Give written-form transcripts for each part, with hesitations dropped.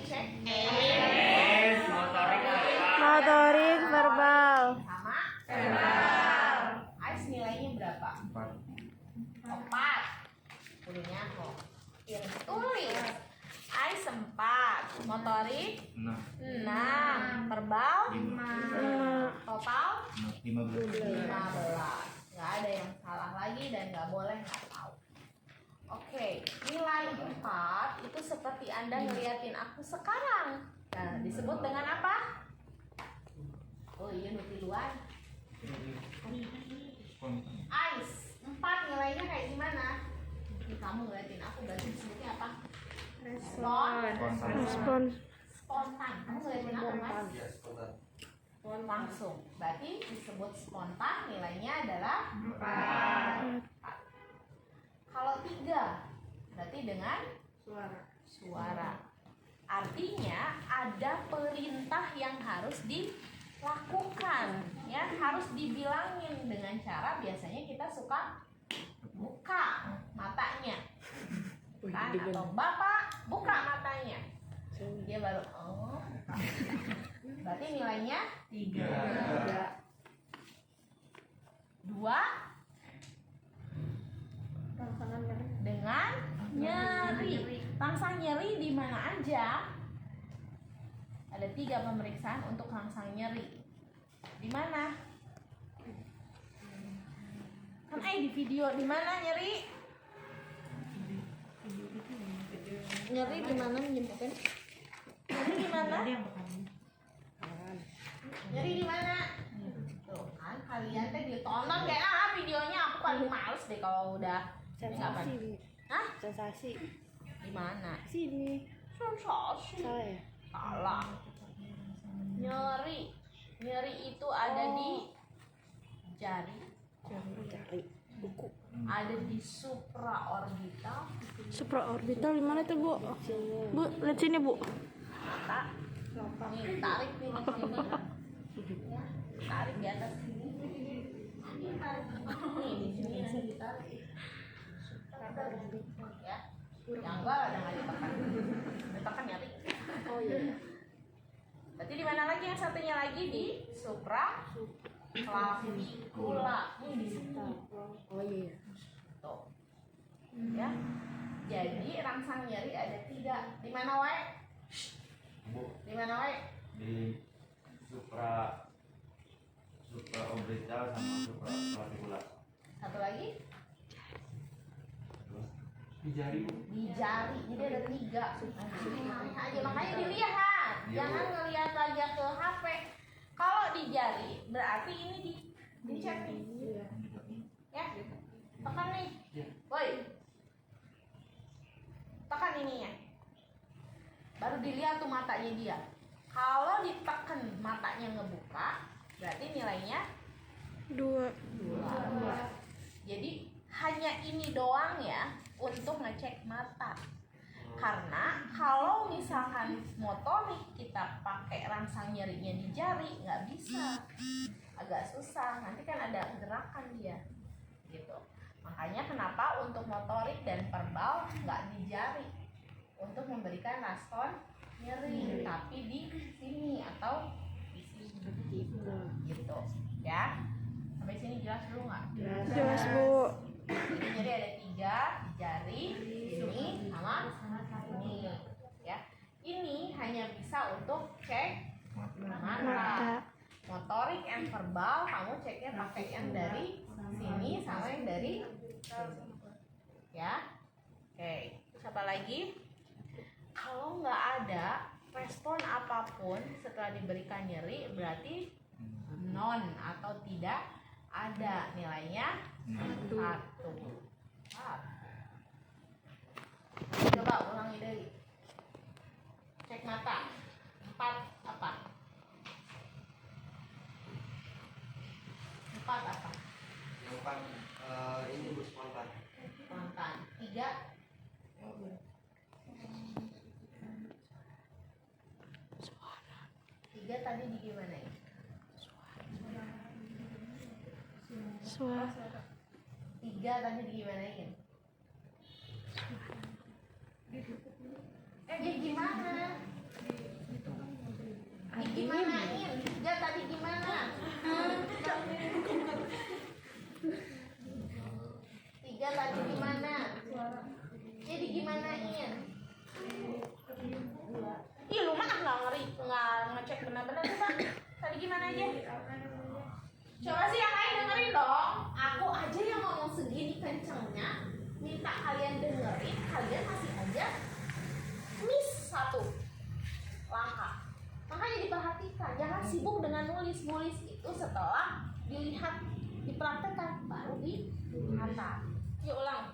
cek Motorik verbal. sama verbal. Ais nilainya berapa? 4. Punya kok. Tulis. Ais 4. Motorik 6. Verbal 5. Total 15. Nggak ada yang salah lagi dan nggak boleh nggak tahu. Oke, nilai 4 itu seperti Anda ngeliatin aku sekarang. Nah, disebut dengan apa? Oh iya, nutiluan. Ais 4 nilainya kayak gimana? Ini kamu ngeliatin aku berarti disebutnya apa? Respon. Spontan. Kamu ngeliatin apa, Mas? Langsung. Berarti disebut spontan, nilainya adalah 4. Kalau 3 berarti dengan suara. Artinya ada perintah yang harus dilakukan, ya, harus dibilangin dengan cara biasanya kita suka buka matanya, kan? Atau Bapak buka matanya, dia baru oh. Berarti nilainya 3. 2 dengan nyeri. Rangsang nyeri di mana aja? Ada 3 pemeriksaan untuk rangsang nyeri. Di mana? Kan di video di mana nyeri? Nyeri di mana menyebutkan? Nyeri di mana? Nyeri di mana? Tuh kan kalian teh ditonton kayak videonya, aku paling males deh kalau udah Sensasi. Hah? Sensasi. Di mana? Sini. Sensasi. Salah ya? Salah. Nyeri. Nyeri itu ada di jari, Cari buku. ada di supraorbital, Supraorbital di mana tuh, Bu? Bu, lihat sini, Bu. mata. Nih, tarik nih di sini. Ya, tarik di atas sini. Ini tarik. Nih, di sini nanti ditarik. Ya. Yang enggak ada nggak ditekan. Ditekan nyeri. Oh iya. Berarti di mana lagi yang satunya lagi di supraclavicula. Ini di sini. Oh iya. Tuh. Ya. Jadi rangsang nyeri ada 3. Di mana wae? Di mana wae? Di supraorbital sama supraclavicular. Satu lagi Di jari, Bu. di jari. Jadi ada 3. Makanya dilihat. Jangan ngelihat aja ke HP. Kalau di jari berarti ini dicek nih. Ya. Tekan nih. Woi. Tekan ininya. Baru dilihat tuh matanya dia. Kalau ditekan matanya ngebuka, berarti nilainya 2. 2. Jadi hanya ini doang ya untuk ngecek mata. Karena kalau misalkan motorik kita pakai rangsang nyerinya di jari nggak bisa, agak susah. Nanti kan ada gerakan dia, gitu. Makanya kenapa untuk motorik dan verbal nggak di jari untuk memberikan respon nyeri, tapi di sini atau di sini, gitu. Ya, sampai sini jelas dulu nggak? Jelas, Bu. Jadi ada 3 di jari, sini sama ini. Ya, ini hanya bisa untuk cek mata. Motorik and verbal kamu ceknya pakai yang dari sini sama yang dari sini. Ya, oke. Terus apa lagi? Kalau nggak ada respon apapun setelah diberikan nyeri, berarti non atau tidak ada, nilainya 1. Coba ulangi dari cek mata. 4 apa? 4 apa? Ini Bu, spontan. Spontan. 3 3 tadi di gimana ya? Suara. 3 tadi di gimanain? Ya gimana? gimanain? Tiga tadi gimana? Tiga tadi gimana? Jadi gimanain? Ih, lu mah nggak ngecek benar-benar coba. Tadi gimana aja? Coba sih yang lain dengerin dong. Aku aja yang ngomong segini kencengnya, minta kalian dengerin, kalian masih aja miss satu langkah. Makanya diperhatikan, jangan sibuk dengan nulis itu setelah dilihat, dipraktekkan baru dihafal. Yuk ulang.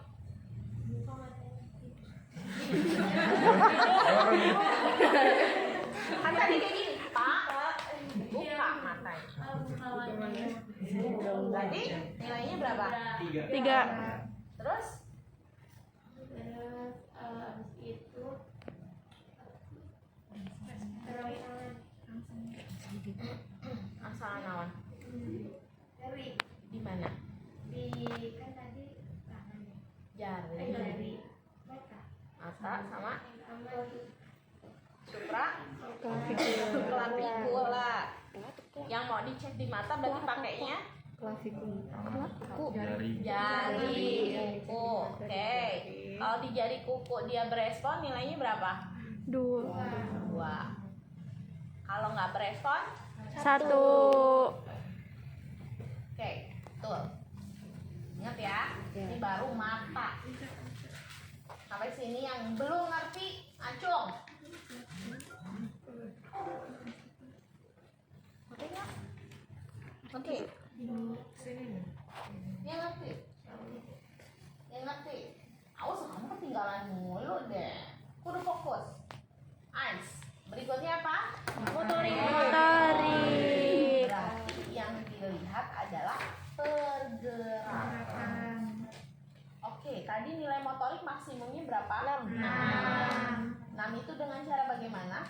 Kan tadi kayak gini, Pak, buka matanya. Tadi nilainya berapa? 3. Terus itu asal naon? dari Di mana? di kan tadi tangannya Jari. dari mereka Asa sama sama supra clavicula. Yang mau dicek di mata berarti pakainya jari kuku. Oke. Kalau di jari kuku dia berespon nilainya berapa? 2. 2. Kalau nggak berespon 1. oke, betul. Ingat ya, ini baru mata. Sampai sini yang belum ngerti, acung. Oke nggak? Oke. Yang ngerti? Yang ngerti? Awas kamu ketinggalan mulu deh. Kudu fokus. Ice. Berikutnya apa? Motorik. Berarti yang dilihat adalah pergerakan. Oke, tadi nilai motorik maksimumnya berapa? 6. 6 itu dengan cara bagaimana?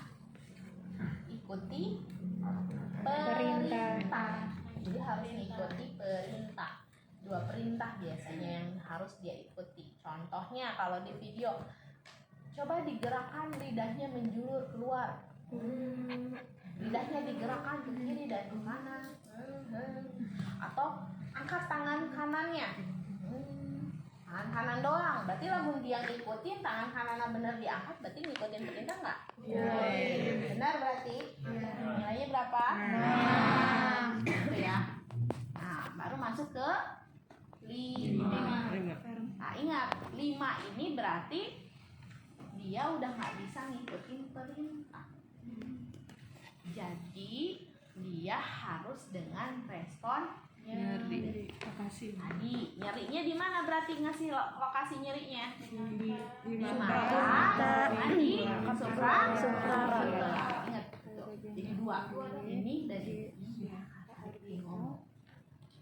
Ikuti perintah. Jadi harus mengikuti perintah. 2 perintah biasanya yang harus dia ikuti. Contohnya kalau di video, coba digerakkan lidahnya menjulur keluar. Lidahnya digerakkan ke kiri dan ke kanan. Atau angkat tangan kanannya. Tangan kanan doang. Berarti lamun dia ngikutin tangan kanannya bener diangkat, berarti ngikutin perintah nggak? Benar berarti? Nilainya berapa? 6. Gitu ya. Nah, baru masuk ke 5. Nah, ingat 5 ini berarti dia udah nggak bisa ngikutin perintah. Jadi dia harus dengan respon nyeri. Tadi nyerinya di mana berarti ngasih lokasi nyerinya? Di mata, di supra. Ingat tuh. Jadi 2. Ini dari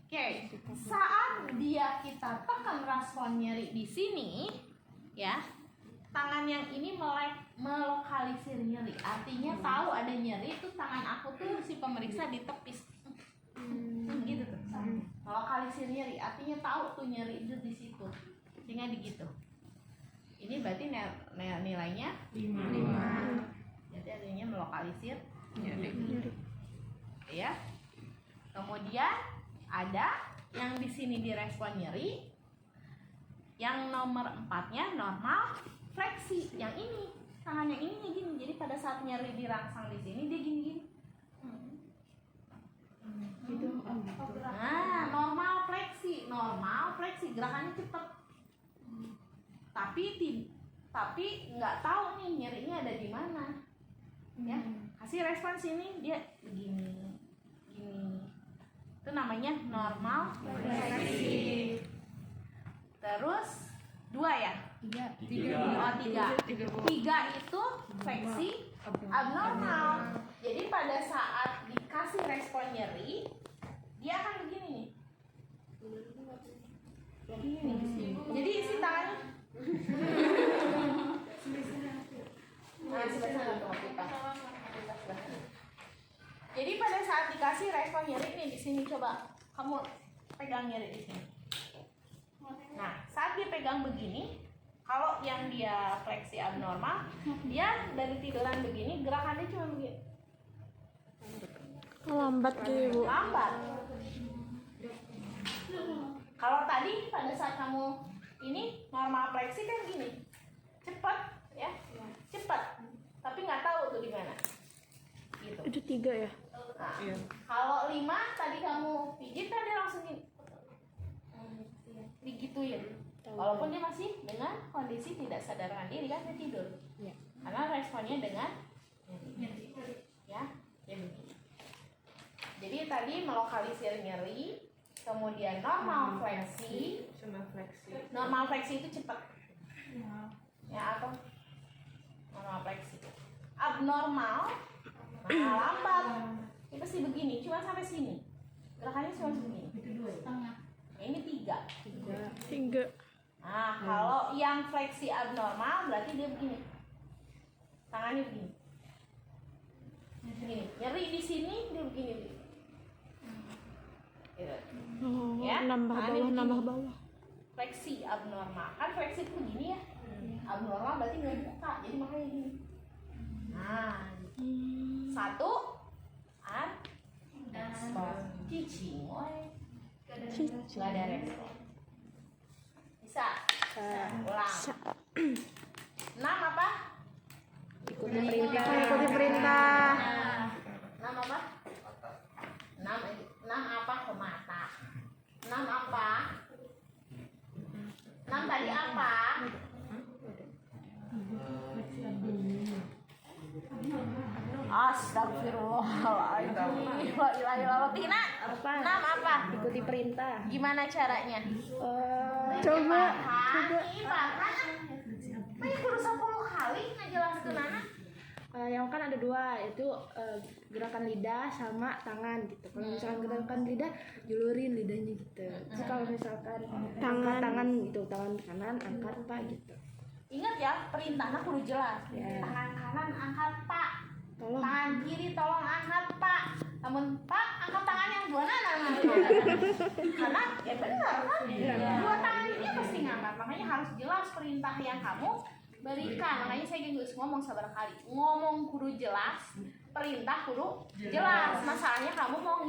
Oke, saat dia kita tekan respon nyeri di sini, ya, tangan yang ini melokalisir nyeri. Artinya tahu ada nyeri, itu tangan aku tuh si pemeriksa ditepis, gitu tuh. Melokalisir nyeri, artinya tahu tuh nyeri itu di situ. Sehingga begitu. Ini berarti nilainya 5. Jadi artinya melokalisir nyeri. Ya. Kemudian ada yang di sini direspon nyeri. Yang nomor 4-nya normal fleksi. Yang ini tangan yang ini gini. Jadi pada saat nyeri dirangsang di sini dia gini-gini. Nah, normal fleksi gerakannya cepet. Tapi nggak tahu nih nyerinya ada di mana. Ya, kasih respon sini dia begini, gini. Itu namanya normal fleksi. Terus 2 ya? 3. 3 itu fleksi abnormal. Jadi pada saat dikasih respon nyeri, dia akan begini nih. Begini. Jadi isi tangannya. Nah, sebelah sana tuh kita. Jadi pada saat dikasih respon nyeri nih di sini, coba kamu pegang nyeri di sini. Nah, saat dia pegang begini, kalau yang dia fleksi abnormal, dia dari tiduran begini, gerakannya cuma begini. Lambat gitu, Bu. lambat. Kalau tadi pada saat kamu ini normal fleksi kan gini, cepat ya, cepat, tapi nggak tahu tuh di mana. Gitu. Itu 3 ya? Nah, kalau 5 tadi kamu pijit kan dia langsung digituin. Walaupun dia masih dengan kondisi tidak sadarkan diri kan dia tidur. Iya. Karena responnya dengan ya, jadi tadi melokalisir nyeri, kemudian normal fleksi. Normal fleksi itu cepat. Ya atau normal fleksi. Abnormal, nah lambat. Ini pasti begini, cuma sampai sini. Gerakannya cuma begini. Nah, ini 3. 3. Nah, kalau yang fleksi abnormal berarti dia begini. Tangannya begini. Begini. Nyeri di sini, dia begini. Gitu. Oh, Ya, nambah tangannya bawah, begini. nambah bawah. Fleksi abnormal. Kan fleksi itu begini ya. Abnormal berarti nggak buka, jadi makanya gini. Nah, 1 respon. Cicing, woy. Nggak ada respon. Bisa. Ulang. 6 apa? Ikuti perintah. 6 apa? 6 apa ke mata? 6 apa? 6 tadi apa? Astagfirullahaladzim. La ilaha illallah. Tina, 6 apa? Ikuti perintah. Gimana caranya? Coba. Ibarat. Ini kudu 10 kali ngejelaskeun anak. Yang kan ada 2, itu gerakan lidah sama tangan gitu. Kalau misalkan gerakan lidah, julurin lidahnya gitu. Terus kalau misalkan angkat tangan gitu, tangan kanan angkat Pak gitu. Ingat ya, perintahnya kudu jelas. Ya. Tangan kanan angkat Pak. Tolong. Tangan kiri tolong angkat Pak. Namun Pak angkat tangan yang 2 nana. Karena ya benar kan? 2 tangan ini pasti ngangkat. Makanya harus jelas perintah yang kamu berikan. Makanya saya juga ngomong sabar kali. Ngomong kudu jelas, perintah kudu jelas. Masalahnya kamu mau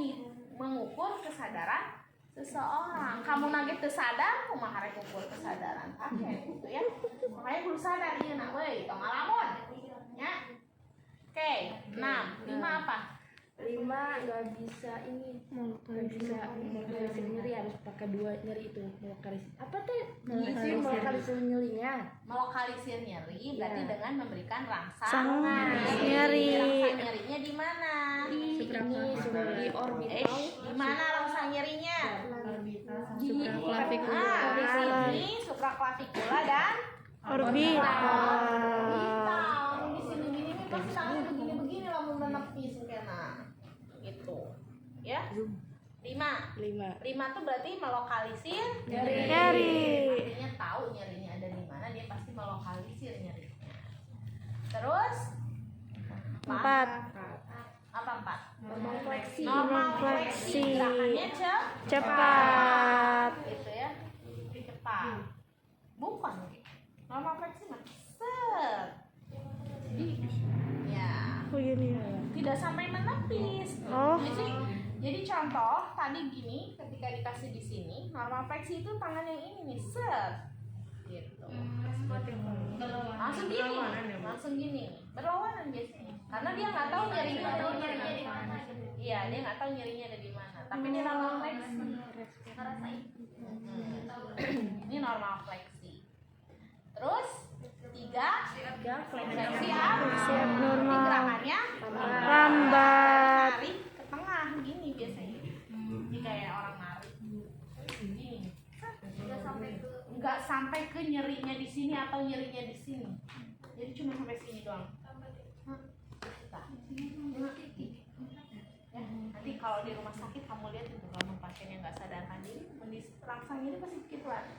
mengukur kesadaran seseorang. Kamu nage teu sadar, kumaha rek ukur kesadaran kakek gitu ya. Makanya kudu sadar ieu na euy, tong ngalamun. Ya. Oke, 6. 5 apa? 5 nggak bisa ini, nggak bisa melokalisir nyeri, harus pakai 2 nyeri itu melokalisir. Apa tuh? Melokalisir nyerinya. Melokalisir nyeri berarti dengan memberikan rangsang Sang nyeri. Rangsang nyerinya di mana? Di Di orbital. di mana rangsang nyerinya? Di Supraklavikula. di sini supraklavikula dan Orbital. Di sini gini nih pasti tangannya begini-begini lamun menepis kena. Gitu. Ya. 5 tuh berarti melokalisir Nyeri. Artinya tahu nyerinya ada di mana, dia pasti melokalisir nyerinya. Terus 4. apa 4? Normal fleksi. Normal fleksi. Gerakannya Cepat. gitu ya. Cepat. Bukan. Normal fleksi mah set. Ya. Begini ya. Tidak sampai menepis. Oh. Jadi contoh tadi gini, ketika dikasih di sini, normal fleksi itu tangan yang ini nih, set. Gitu. Langsung gini. Berlawanan biasanya. Karena dia nggak tahu nyerinya di mana. Iya, dia nggak tahu nyerinya ada di mana. Tapi ini normal fleksi. Ini normal fleksi. Terus 3 fleksi abnormal. Ini gerakannya Lambat. narik ke tengah gini biasanya. Ini kayak orang narik. Gini. Nggak sampai ke nyerinya di sini atau nyerinya di sini. Jadi cuma sampai sini doang. Ya, nanti kalau di rumah sakit kamu lihat itu kalau pasien yang nggak sadarkan diri, rangsang ini pasti begituan.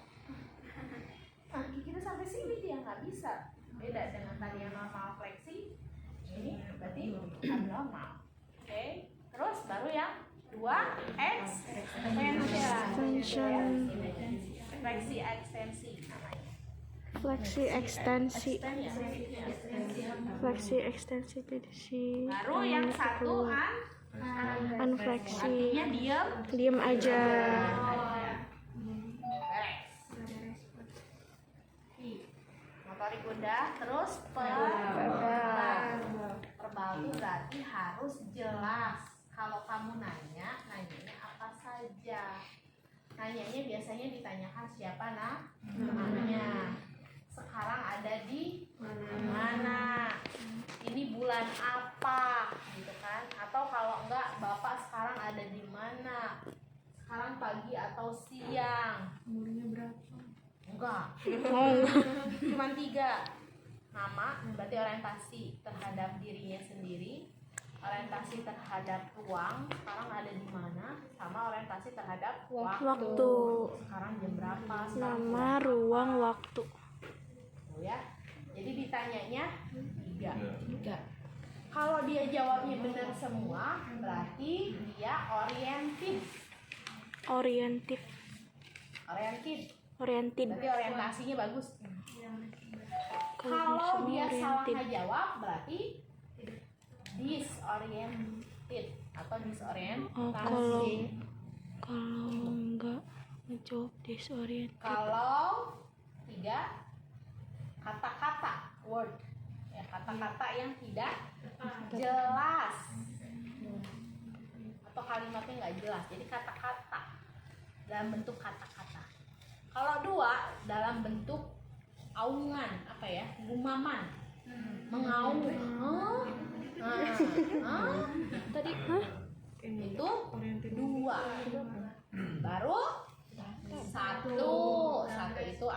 Nah, kita sampai sini dia nggak bisa. Beda dengan tadi yang normal fleksi, ini berarti abnormal. Oke, terus baru yang 2 extension. Fleksi ekstensi namanya. Fleksi ekstensi. Fleksi ekstensi di sini. Baru yang 1 Unfleksi. Artinya diam. Diem aja. Motorik udah, terus verbal itu berarti harus jelas. Kalau kamu nanyanya apa saja. Nanyanya biasanya ditanyakan siapa namanya. Sekarang ada di mana? Ini bulan apa? Gitu kan? Atau kalau enggak, Bapak sekarang ada di mana? Sekarang pagi atau siang? Umurnya berapa? Enggak. Cuman 3. Nama berarti orientasi terhadap dirinya sendiri, orientasi terhadap ruang, sekarang ada di mana, sama orientasi terhadap Waktu. sekarang jam berapa, sekarang Nama, jam ruang, berapa. waktu. Tuh ya. Jadi ditanyanya 3. Iya. Kalau dia jawabnya benar semua, berarti dia oriented. Orientif. Oriented. Berarti orientasinya bagus. Kalau Kalau dia semua salah oriented. ngejawab, berarti disoriented atau disorientasi. Oh, kalau enggak ngejawab disoriented. Kalau 3, kata-kata word, ya, kata-kata yang tidak jelas atau kalimatnya nggak jelas, jadi kata-kata dalam bentuk kata-kata. Kalau 2 dalam bentuk aungan, apa ya, gumaman, mengaung. Tadi Itu 2. Baru 1 itu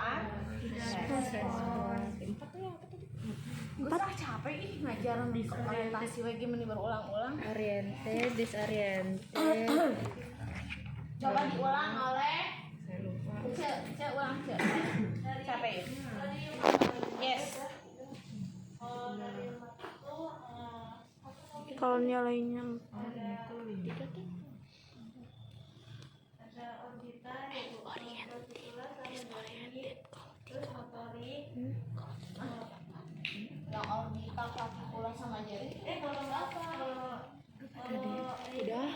Gue capek ih ngajaran di orientasi lagi meni berulang-ulang. Oriented, disoriented. Coba diulang oleh Cek ulang Cek. Capek ya? Yes. kalau nilainya 4. Yang orbital, clavicula sama jari. Udah.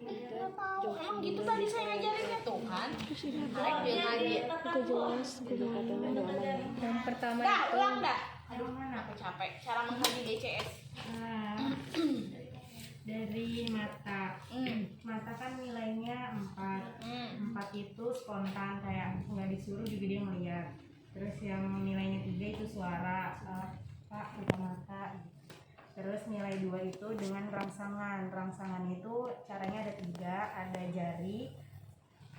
Nggak tahu. Emang gitu tadi saya ngajarinnya tuh kan. Naik dia ngaji. Udah jelas. Yang pertama Dah, itu ulang dah. Aduh, aku capek. Cara mengkaji DCS. Dari mata. Mata kan nilainya 4. 4 itu spontan, kayak nggak disuruh juga dia ngeliat. Terus yang nilainya 3 itu suara, Pak buka mata. Terus nilai 2 itu dengan rangsangan. Rangsangan itu caranya ada 3, ada jari.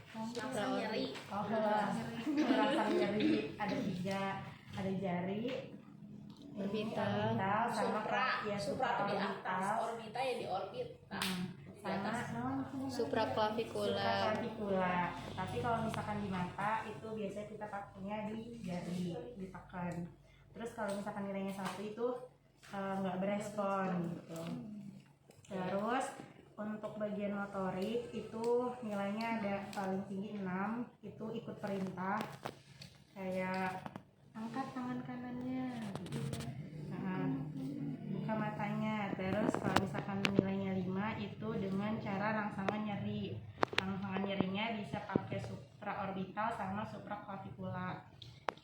Langsung nyeri. Rangsang nyeri ada 3, ada jari. Orbital. Sama ya Supra tuh di atas, supraorbital. orbita ya di orbit. Sama supraklavikula. supraklavikula. Tapi kalau misalkan di mata itu biasanya kita pakainya di jari, ditekan. Terus kalau misalkan nilainya 1 itu nggak berespon gitu. Terus untuk bagian motorik itu nilainya ada paling tinggi 6, itu ikut perintah kayak angkat tangan kanannya gitu. Buka matanya. Terus kalau misalkan nilainya 5 itu dengan cara rangsangan nyeri. Rangsangan nyerinya bisa pakai supraorbital sama supraklavikula.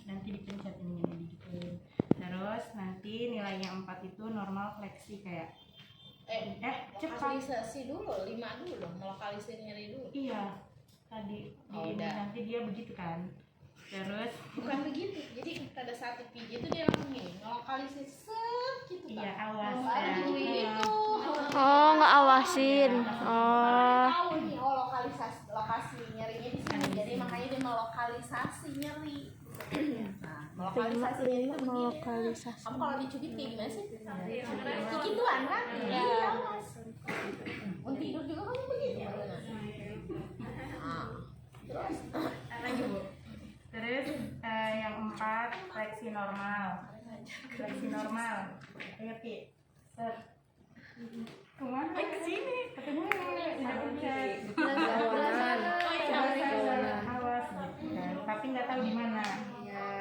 Nanti dipencet ini gitu. Terus nanti nilainya 4 itu normal fleksi kayak cepat. Lokalisasi dulu, 5 dulu dong, melokalisir nyeri dulu. Iya. Tadi Oh, udah. nanti dia begitu kan. Terus Bukan begitu, jadi pada saat dipijit itu dia langsung gini, ngelokalisir set gitu kan. iya awas Baru ya. gitu. Oh, nggak awasin. Oh. Tahu nih, lokasi nyerinya di sini, jadi makanya dia melokalisasi nyeri. Nah, melokalisasi nyeri itu begini. Melokalisasi. Kamu kalau dicubit kayak gimana sih? Kikituan kan? Iya. Mau tidur juga kamu begitu. Nah, terus Terus yang 4 fleksi normal. Fleksi normal. Ayo Ki. Set. Kemana? Ke sini. Ketemu udah pencet. Kawanan. Awas gitu kan. Tapi nggak tahu di mana.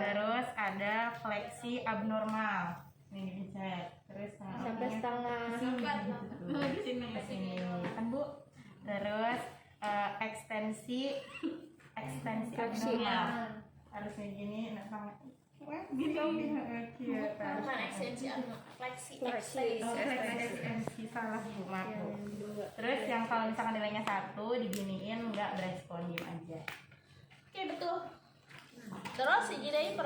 Terus ada fleksi abnormal. Nih dipencet. Terus Sampai setengah. Terus ekstensi abdominal harusnya gini, nah sama gitu Bukan ekstensi fleksi ekstensi salah Bu, maaf Bu. Terus yang kalau misalkan nilainya 1 diginiin nggak berespon, diem aja. Oke, betul. Terus dijadiin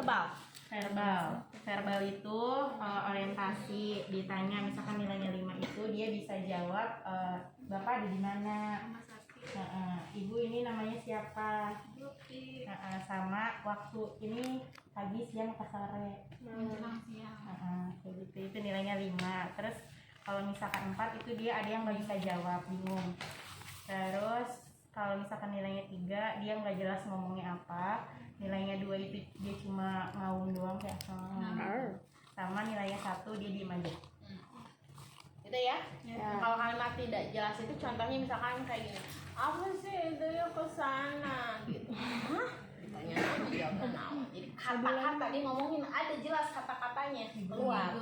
Verbal itu orientasi, ditanya misalkan nilainya 5 itu dia bisa jawab Bapak ada di mana, Ibu ini namanya siapa, sama waktu ini pagi, siang, atau sore, kayak gitu. Itu nilainya 5. Terus kalau misalkan 4 itu dia ada yang nggak bisa jawab, bingung. Terus kalau misalkan nilainya 3 dia nggak jelas ngomongnya apa. Nilainya 2 itu dia cuma ngawung doang kayak sama nilainya 1 dia diem aja. gitu ya. Kalau kalimat tidak jelas itu contohnya misalkan kayak gini, apa sih itu ya kesana gitu. Hah? Tanya jawabnya naon. Jadi kata-kata dia ngomongin ada jelas kata-katanya keluar.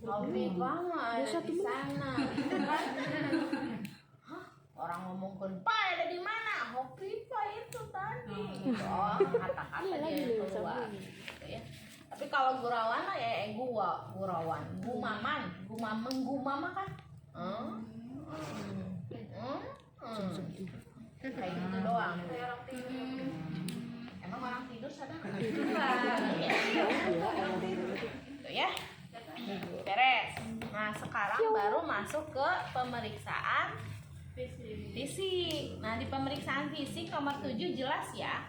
Hobi banget ada di sana. Gitu kan? Hah? Orang ngomongin Pak ada di mana? Hobi Pak itu tadi. Gitu. Oh, kata-kata dia keluar. Gitu ya. Tapi kalau gurauan lah ya gurauan, menggumama kan? Kayak gitu doang. Emang orang tidur sadar? Gitu ya. Beres. Nah sekarang baru masuk ke pemeriksaan fisik. Nah di pemeriksaan fisik nomor 7 jelas ya.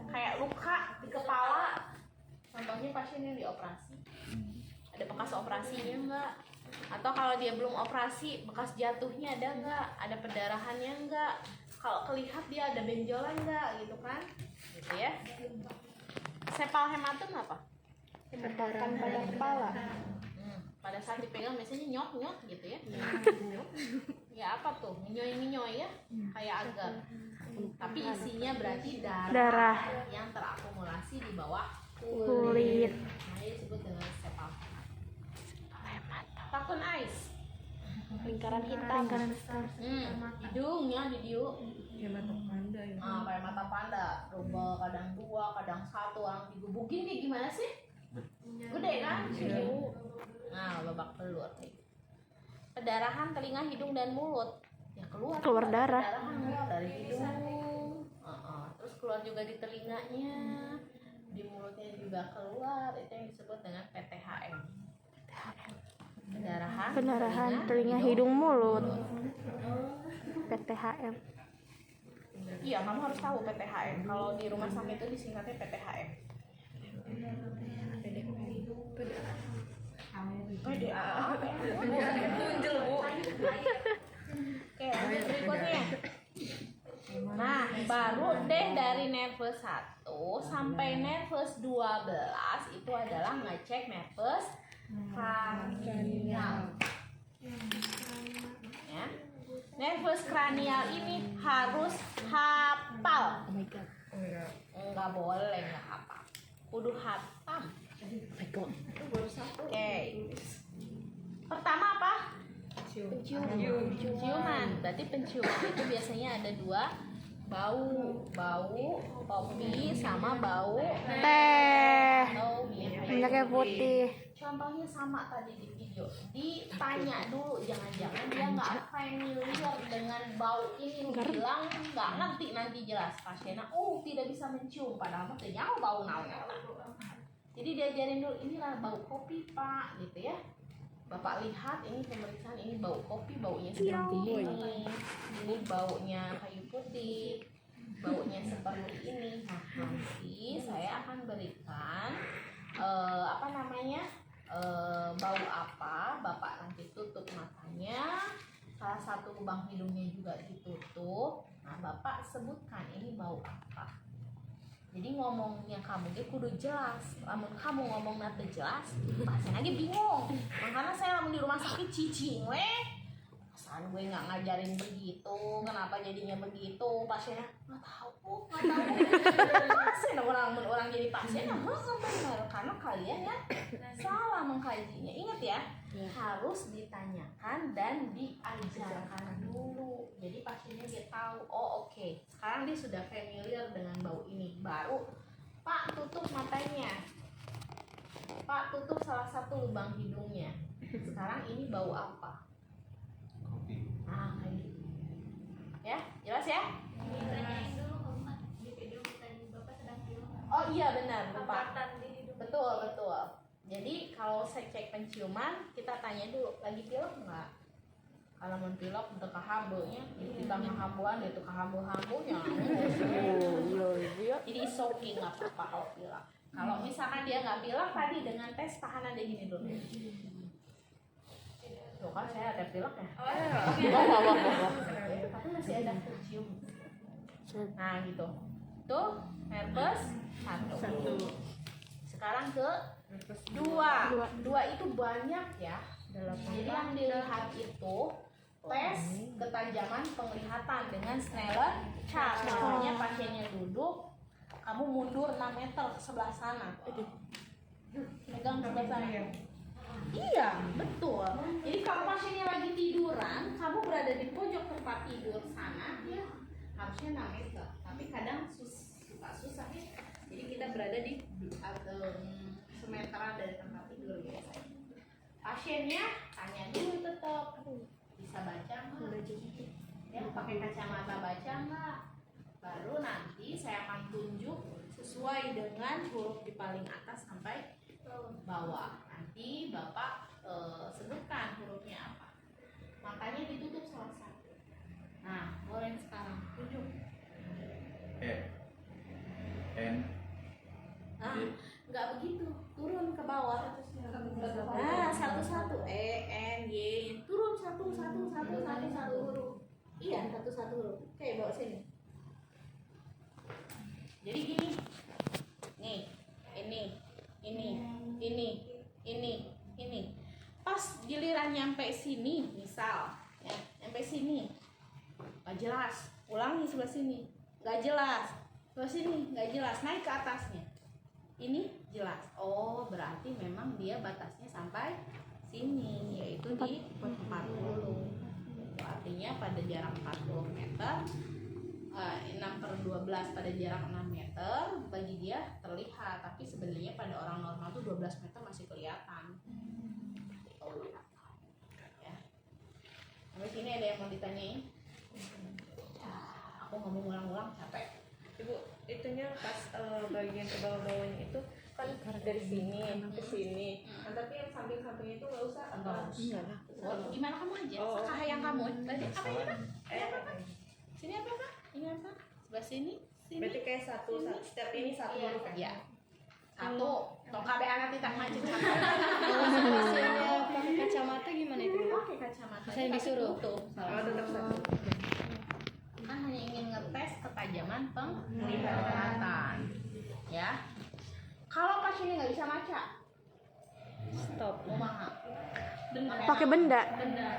Kayak luka di kepala. Contohnya pasien yang dioperasi, ada bekas operasinya enggak? Atau kalau dia belum operasi, bekas jatuhnya ada enggak? Ada pendarahannya enggak? Kalau kelihat dia ada benjolan enggak gitu kan? Gitu ya. Sepal hematum apa? Pendarahan pada kepala. Pada saat dipegang biasanya nyok gitu ya. Ya apa tuh? Minyoy ya? Kayak agar. Tapi isinya berarti darah yang terakumulasi di bawah kulit. Nah, ini disebut dengan sepal hematum. Takun ais. Lingkaran hitam. Hidungnya di hidung. Hematopanda ya. Kayak mata panda, rubel kadang 2, kadang 1, orang digubukin kayak gimana sih? Gede kan? Nah, babak telur. Pendarahan telinga, hidung dan mulut. Ya keluar darah. Pendarahan keluar dari hidung. Terus keluar juga di telinganya. Di mulutnya juga keluar, itu yang disebut dengan PTHM. Pendarahan telinga, hidung, mulut. PTHM. Iya, kamu harus tahu PTHM. Kalau di rumah sakit itu disingkatnya PTHM. PDA. Munjel, Bu. Oke, lanjut berikutnya. Nah, baru deh dari nervus 1 sampai nervus 12 itu adalah ngecek nervus kranial. Ya. Nervus kranial ini harus hafal. Enggak boleh enggak hafal. Kudu hatam. Oke. Pertama apa? Penciuman. Berarti penciuman itu biasanya ada 2, bau kopi sama bau Teh. atau Minyaknya putih. Contohnya sama tadi di video. Ditanya dulu, jangan-jangan dia nggak familiar dengan bau ini, bilang nggak ngerti, nanti jelas pasiennya tidak bisa mencium padahal mah nyawa bau naon. Jadi diajarin dulu, inilah bau kopi Pak, gitu ya. Bapak lihat ini pemeriksaan, ini bau kopi, baunya seperti ini baunya kayu putih, baunya seperti ini. Nah nanti saya akan berikan bau apa, Bapak nanti tutup matanya, salah satu lubang hidungnya juga ditutup. Nah Bapak sebutkan ini bau apa. Jadi ngomongnya kamu dia kudu jelas. Lamun kamu ngomong nanti jelas, pasien lagi bingung. Makanya saya lamun di rumah sakit cicing kan gue nggak ngajarin begitu, kenapa jadinya begitu? Pasiennya nggak tahu. Pasien orang jadi pasien ya benar, karena kalian ya salah mengkajinya. Ingat ya, harus ditanyakan dan diajarkan dulu. Jadi pasiennya dia tahu, oh oke, sekarang dia sudah familiar dengan bau ini. Baru, Pak tutup matanya, Pak tutup salah satu lubang hidungnya. Sekarang ini bau apa? Kopi. Nah, kayak gitu. Ya, jelas ya? Oh iya benar, lupa. Betul. Jadi kalau saya cek penciuman, kita tanya dulu, lagi pilek nggak? Kalau mau pilek untuk kehambunya, kita kehambuan itu kehambu-hambunya. Jadi soaking nggak apa-apa kalau pilek. Kalau misalkan dia nggak pilek tadi dengan tes tahan ada gini dulu. Tuh kan saya ada pilek ya. Tapi masih ada tercium. Nah gitu. Tuh herpes 1. Sekarang ke 2 itu banyak ya. Jadi yang dilihat itu tes ketajaman penglihatan dengan Snellen chart. Misalnya pasiennya duduk, kamu mundur 6 meter ke sebelah sana. Pegang sebelah sana. Iya, betul. Jadi kalau pasiennya lagi tiduran, kamu berada di pojok tempat tidur sana, ya harusnya 6 meter. Tapi kadang suka susah ya. Jadi kita berada di semeteran dari tempat tidur biasanya. Pasiennya tanya dulu tetap, bisa baca nggak? Ya, pakai kacamata baca nggak? Baru nanti saya akan tunjuk sesuai dengan huruf di paling atas sampai bawah. Nanti Bapak sebutkan hurufnya apa. Makanya ditutup salah satu. Nah, boleh sekarang tunjuk. N. Nggak begitu, turun ke bawah. Nah, satu-satu. E, N, Y, turun satu huruf. Iya, satu huruf. Oke, bawa sini. Jadi gini, nih, ini. Pas giliran nyampe sini, misal, ya, nyampe sini, nggak jelas. Ulangi sebelah sini, nggak jelas. Sebelah sini, nggak jelas. Naik ke atasnya. Ini jelas. Oh, berarti memang dia batasnya sampai sini, yaitu di 40. Artinya pada jarak 40 meter. 6/12 pada jarak 6 meter bagi dia terlihat, tapi sebenarnya pada orang normal tuh 12 meter masih kelihatan. Ya. Sampai sini ada yang mau ditanyain? Aku ngomong ulang-ulang capek. Ibu, itunya pas bagian ke bawah-bawahnya itu kan dari sini ke sini. Nah, tapi yang samping-sampingnya itu nggak usah. Gimana kamu aja? Sekah yang kamu. Berarti apa ini, Pak? Sini apa, Pak? Ini apa? Sebelah sini. Berarti kayak satu, setiap ini satu huruf ya. Satu. Tong KB anak tidak macet. Hasilnya pakai kacamata gimana itu? Pakai kacamata. Saya disuruh. tetap satu. Kan hanya ingin ngetes ketajaman penglihatan. Ya. Kalau pasiennya nggak bisa baca, Stop. mau mahal. Pakai benda. Benda.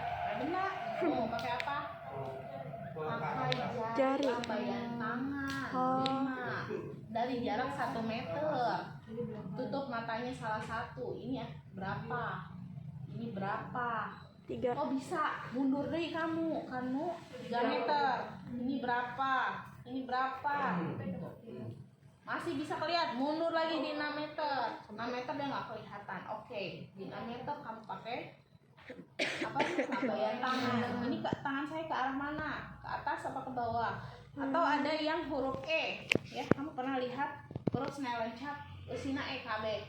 Mau pakai apa? Pakai Jari. lambaian tangan. Oh. 5 dari jarak 1 meter. Tutup matanya salah satu. Ini ya berapa? Ini berapa? 3. Oh bisa mundur deh kamu 3 meter. Ini berapa? Ini berapa? Masih bisa kelihatan, mundur lagi di 6 meter. 6 meter dia nggak kelihatan. Oke, di 6 meter kamu pakai apa? Lambaian tangan. Ini tangan saya ke arah mana? Ke atas apa ke bawah? Atau ada yang huruf E, ya kamu pernah lihat huruf Snellen chart, usina EKB.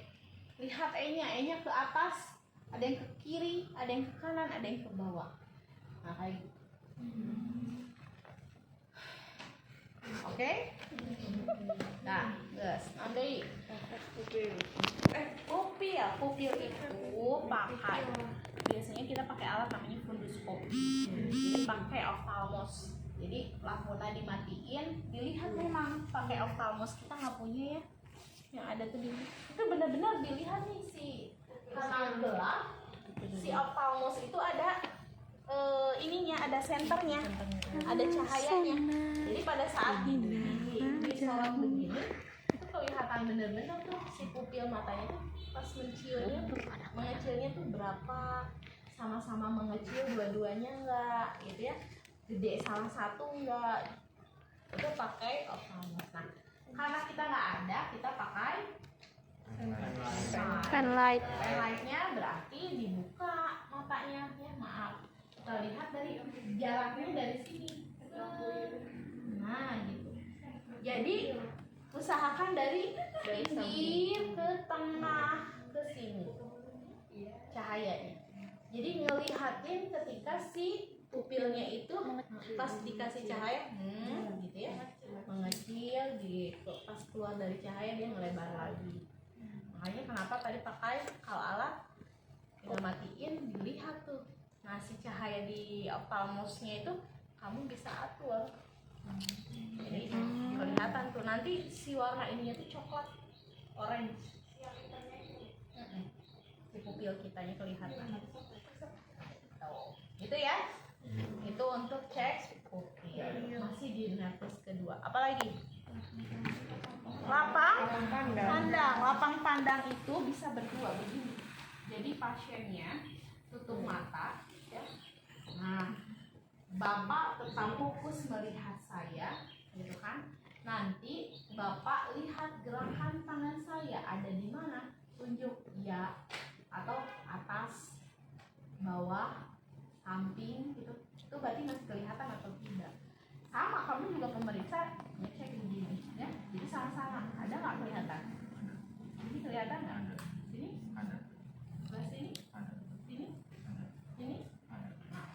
Lihat E-nya ke atas, ada yang ke kiri, ada yang ke kanan, ada yang ke bawah. Nah kayak gitu. Oke? Nah, guys, ambil pupil itu pakai. Biasanya kita pakai alat namanya funduskopi. Jadi pakai oftalmos. Jadi lampunya dimatiin, dilihat memang pakai oftalmos. Kita nggak punya ya, yang ada tuh di itu benar-benar dilihat nih karena gelap. Si oftalmos itu ada ininya, ada senternya, ada cahayanya. Jadi pada saat disorot begini itu kelihatan bener-bener tuh si pupil matanya tuh pas mengecilnya tuh berapa, sama-sama mengecil dua-duanya enggak gitu ya, gede salah satu enggak, itu pakai ophthalmos. Nah karena kita nggak ada, kita pakai Penlight. penlightnya berarti dibuka matanya ya, maaf kita lihat dari jaraknya dari sini, nah gitu. Jadi usahakan dari pinggir ke tengah ke sini cahayanya. Jadi ngelihatin ketika si pupilnya itu pas dikasih cahaya gitu ya, mengecil gitu, pas keluar dari cahaya dia ngelebar lagi. Makanya kenapa tadi pakai kalau alat tinggal matiin dilihat tuh. Nah si cahaya di ophthalmosnya itu kamu bisa atur, jadi kelihatan tuh nanti si warna ininya tuh coklat orange, si pupil kitanya kelihatan tuh. Gitu ya, itu untuk cek pupil. Masih di nervus kedua, apalagi lapang pandang. Lapang pandang itu bisa berdua begini. Jadi pasiennya tutup mata ya. Nah, Bapak tetap fokus melihat saya gitu kan. Nanti Bapak lihat gerakan tangan saya ada di mana, tunjuk ya, atau atas, bawah, samping gitu. Itu berarti masih kelihatan atau tidak. Sama kamu juga pemeriksa ngecek begini ya. Jadi sama-sama, ada nggak kelihatan? Ini kelihatan nggak? Sini? Ada. Sebelah sini? Ada. Sini? Ada. Sini? Ada. Nah,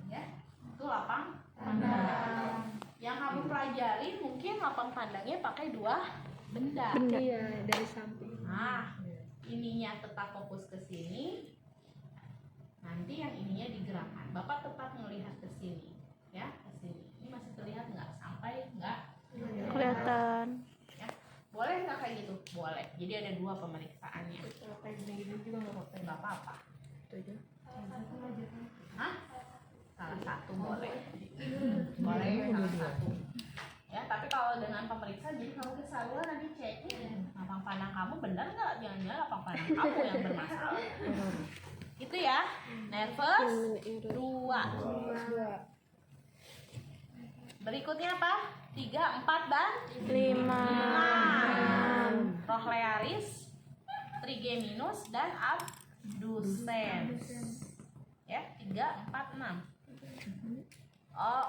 ya, itu lapang pandang. Yang kamu pelajari mungkin lapang pandangnya pakai dua benda. Iya, dari samping. Nah, ininya tetap fokus ke sini. Nanti yang ininya digerakkan. Bapak tetap melihat ke sini, ya, ke sini. Ini masih terlihat nggak? Sampai nggak? Kelihatan. Ya, boleh nggak kayak gitu? Boleh. Jadi ada dua pemeriksaannya. Nggak apa-apa. Hah? Salah satu boleh. Boleh salah satu. Ya, tapi kalau dengan pemeriksa jadi kamu kesaluan nanti ceknya lapang pandang kamu benar nggak? Jangan-jangan lapang pandang kamu yang bermasalah. Gitu ya. Nervous 2. Berikutnya apa? 3, 4, dan 5. Trochlearis, trigeminus, dan abducens. Ya, 3, 4, 6. Oh,